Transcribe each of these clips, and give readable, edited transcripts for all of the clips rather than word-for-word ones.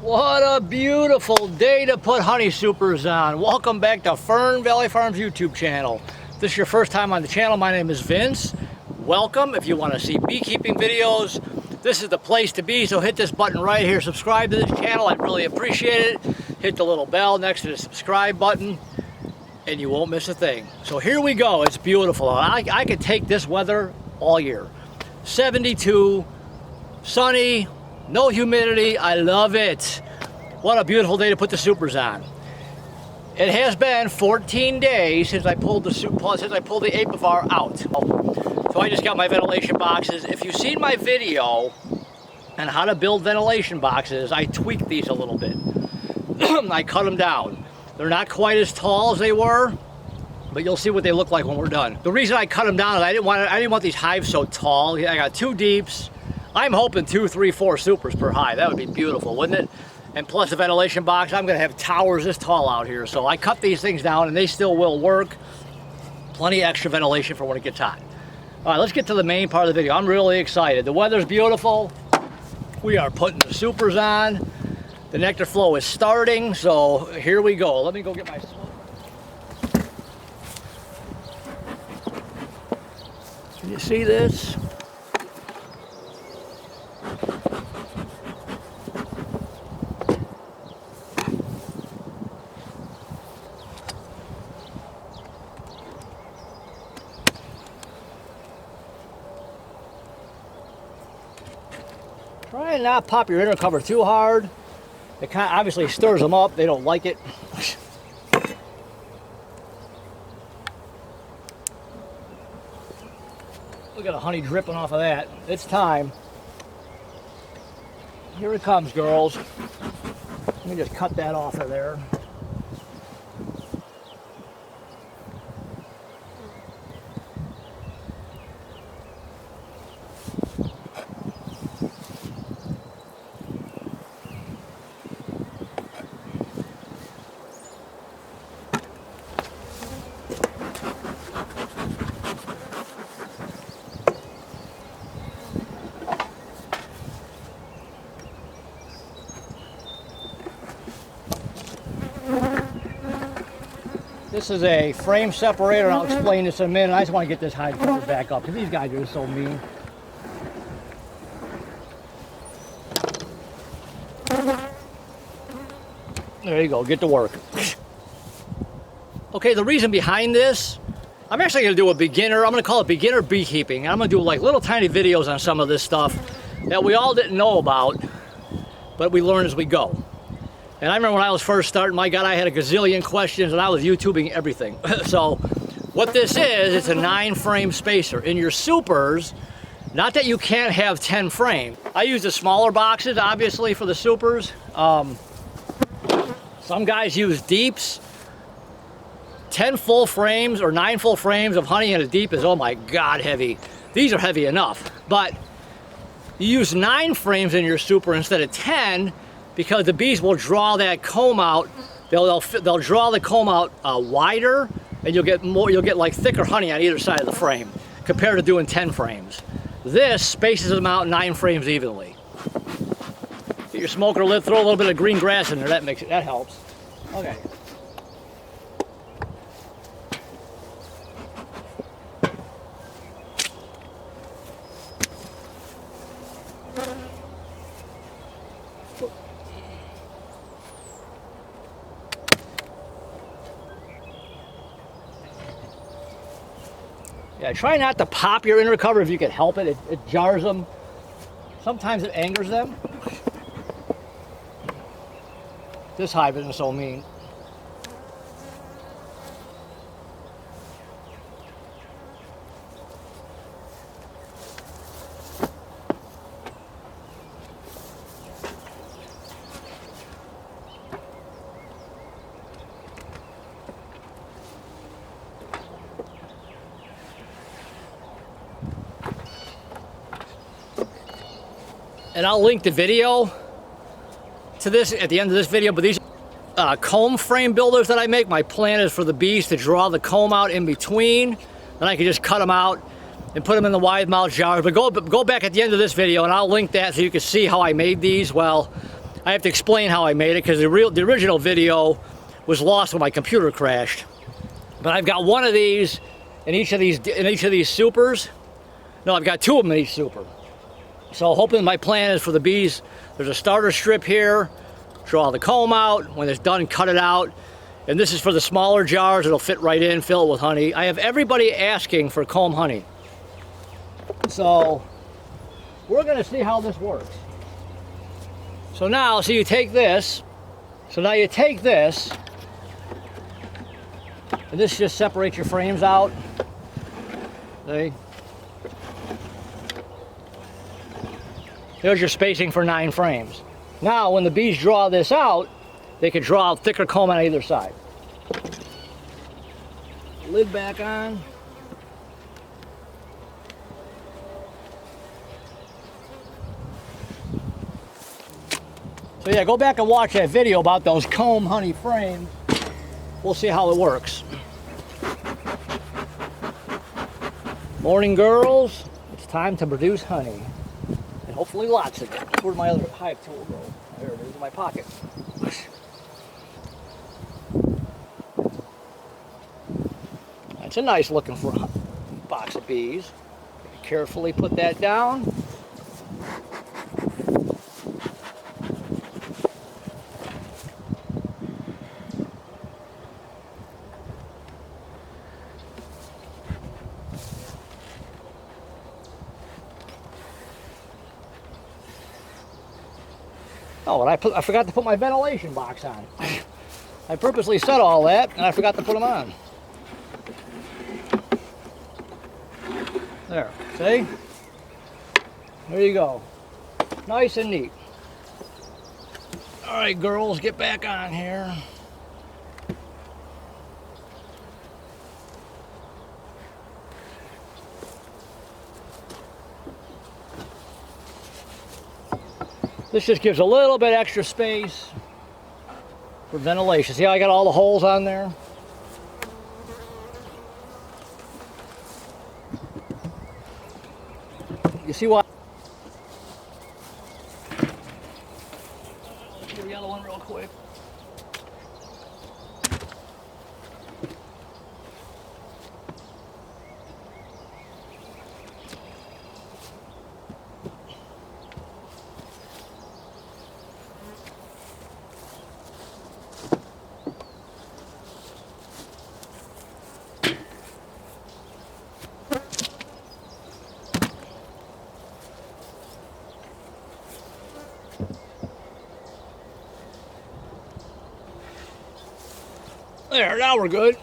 What a beautiful day to put honey supers on. Welcome back to Fernvalley Farm's YouTube channel. If this is your first time on the channel, my name is Vince. Welcome. If you want to see beekeeping videos, this is the place to be, so hit this button right here. Subscribe to this channel. I'd really appreciate it. Hit the little bell next to the subscribe button and you won't miss a thing. So here we go. It's beautiful. I could take this weather all year. 72, sunny, no humidity. I love it. What a beautiful day to put the supers on. It has been 14 days since I pulled the Apivar out. So I just got my ventilation boxes. If you've seen my video on how to build ventilation boxes, I tweaked these a little bit. I cut them down. They're not quite as tall as they were, but you'll see what they look like when we're done. The reason I cut them down is I didn't want these hives so tall. I got 2 deeps. I'm hoping 2, 3, 4 supers per hive. That would be beautiful, wouldn't it? And plus the ventilation box, I'm gonna have towers this tall out here. So I cut these things down and they still will work. Plenty of extra ventilation for when it gets hot. All right, let's get to the main part of the video. I'm really excited. The weather's beautiful. We are putting the supers on. The nectar flow is starting, so here we go. Let me go get my slope. Can you see this? Try and not pop your inner cover too hard. It kind of obviously stirs them up. They don't like it. Look at the honey dripping off of that. It's time. Here it comes, girls. Let me just cut that off of there. This is a frame separator, and I'll explain this in a minute. I just want to get this hive cover back up because these guys are so mean. There you go, get to work. Okay, the reason behind this, I'm actually going to do a beginner, I'm going to call it beginner beekeeping. I'm going to do like little tiny videos on some of this stuff that we all didn't know about, but we learn as we go. And I remember when I was first starting, my God, I had a gazillion questions and I was YouTubing everything. So what this is, it's a 9-frame spacer. In your supers, not that you can't have 10 frames. I use the smaller boxes, obviously, for the supers. Some guys use deeps. 10 full frames or 9 full frames of honey in a deep is, oh my God, heavy. These are heavy enough. But you use 9 frames in your super instead of 10, because the bees will draw that comb out. They'll draw the comb out wider, and you'll get like thicker honey on either side of the frame compared to doing 10 frames. This spaces them out 9 frames evenly. Get your smoker lid, throw a little bit of green grass in there. That helps. Okay. Yeah, try not to pop your inner cover if you can help it. It jars them. Sometimes it angers them. This hive isn't so mean. And I'll link the video to this at the end of this video, but these comb frame builders that I make, my plan is for the bees to draw the comb out in between, then I can just cut them out and put them in the wide mouth jars. But go back at the end of this video and I'll link that so you can see how I made these. Well, I have to explain how I made it because the original video was lost when my computer crashed. But I've got one of these in each of these supers. No, I've got two of them in each super. So hoping my plan is for the bees, there's a starter strip here, draw the comb out, when it's done cut it out. And this is for the smaller jars, it'll fit right in, fill it with honey. I have everybody asking for comb honey. So we're gonna see how this works. So now, so you take this, and this just separates your frames out. See? There's your spacing for 9 frames. Now, when the bees draw this out, they can draw out thicker comb on either side. Lid back on. So yeah, go back and watch that video about those comb honey frames. We'll see how it works. Morning, girls. It's time to produce honey. And hopefully lots of it. Where'd my other hive tool go? There it is in my pocket. That's a nice looking box of bees. Carefully put that down. Oh, and I forgot to put my ventilation box on. I purposely set all that, and I forgot to put them on. There, see? There you go. Nice and neat. All right, girls, get back on here. This just gives a little bit extra space for ventilation. See how I got all the holes on there? You see what? Get the yellow one real quick. There, now we're good.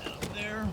Up there.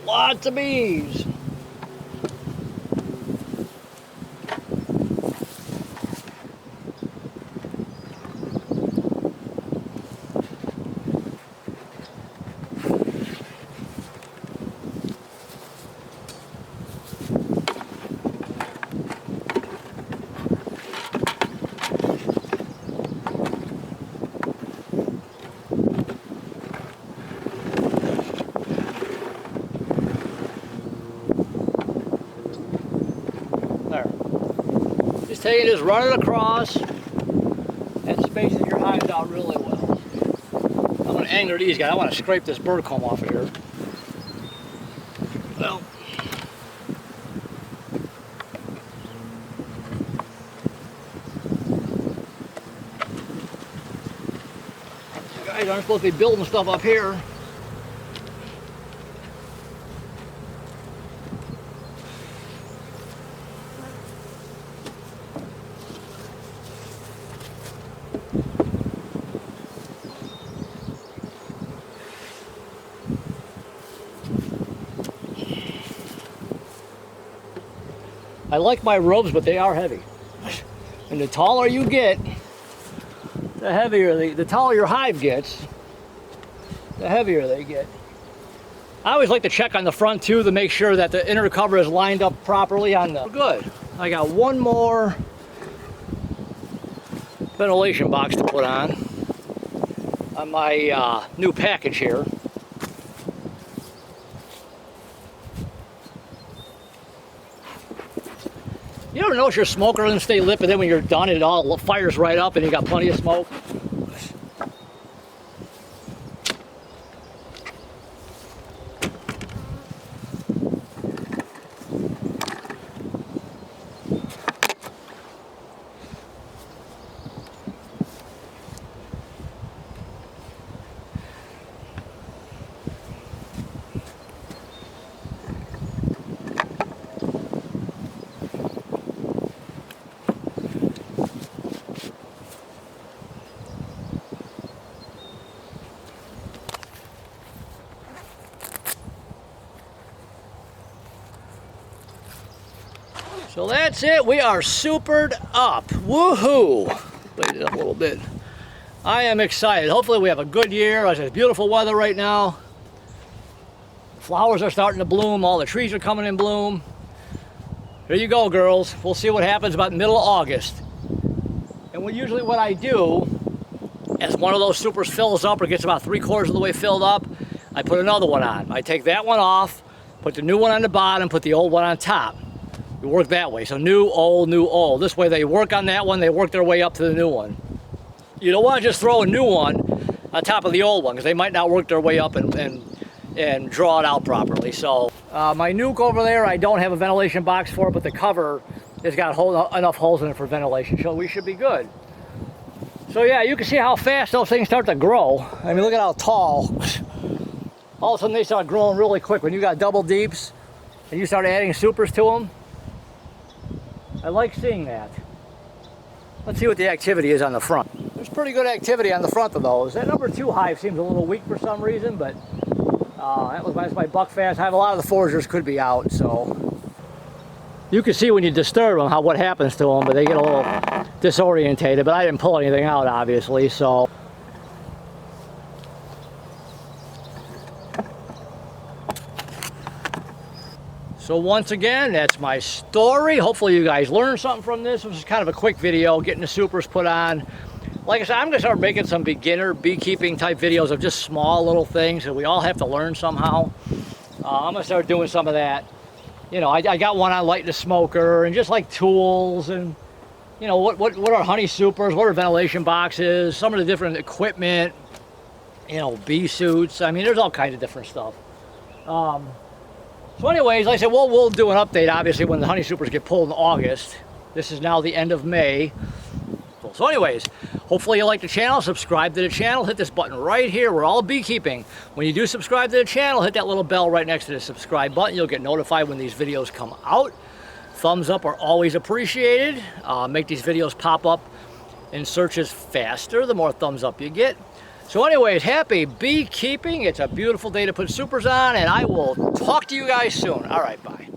Lots of bees. There. Just take it, just run it across. That spaces your hives out really well. I'm going to anger these guys. I want to scrape this bird comb off of here. Well. You guys aren't supposed to be building stuff up here. I like my ropes, but they are heavy. And the taller you get, the heavier the taller your hive gets, the heavier they get. I always like to check on the front too to make sure that the inner cover is lined up properly on the... Good. I got one more ventilation box to put on my new package here. You ever notice your smoker doesn't stay lit, but then when you're done, it all fires right up and you got plenty of smoke? So that's it. We are supered up. Woohoo! Light it up a little bit. I am excited. Hopefully we have a good year. It's beautiful weather right now. Flowers are starting to bloom. All the trees are coming in bloom. There you go, girls. We'll see what happens about the middle of August. And usually what I do, as one of those supers fills up or gets about 3/4 of the way filled up, I put another one on. I take that one off, put the new one on the bottom, put the old one on top. We work that way. So new, old, new, old. This way they work on that one, they work their way up to the new one. You don't want to just throw a new one on top of the old one because they might not work their way up and draw it out properly. So my nuke over there, I don't have a ventilation box for, but the cover has got enough holes in it for ventilation, so we should be good. So yeah, you can see how fast those things start to grow. I mean, look at how tall. All of a sudden they start growing really quick. When you got double deeps and you start adding supers to them, I like seeing that. Let's see what the activity is on the front. There's pretty good activity on the front of those. That number 2 hive seems a little weak for some reason, but that's my buckfast hive. A lot of the foragers could be out, so you can see when you disturb them what happens to them, but they get a little disorientated. But I didn't pull anything out, obviously, so. So once again, that's my story. Hopefully you guys learned something from this. This is kind of a quick video, getting the supers put on. Like I said, I'm gonna start making some beginner beekeeping type videos of just small little things that we all have to learn somehow. I'm gonna start doing some of that. You know, I got one on lighting the smoker and just like tools and, you know, what are honey supers, what are ventilation boxes, some of the different equipment, you know, bee suits. I mean, there's all kinds of different stuff. So anyways, like I said, we'll do an update, obviously, when the honey supers get pulled in August. This is now the end of May. So anyways, hopefully you like the channel. Subscribe to the channel. Hit this button right here. We're all beekeeping. When you do subscribe to the channel, hit that little bell right next to the subscribe button. You'll get notified when these videos come out. Thumbs up are always appreciated. Make these videos pop up in searches faster the more thumbs up you get. So anyways, happy beekeeping. It's a beautiful day to put supers on, and I will talk to you guys soon. All right, bye.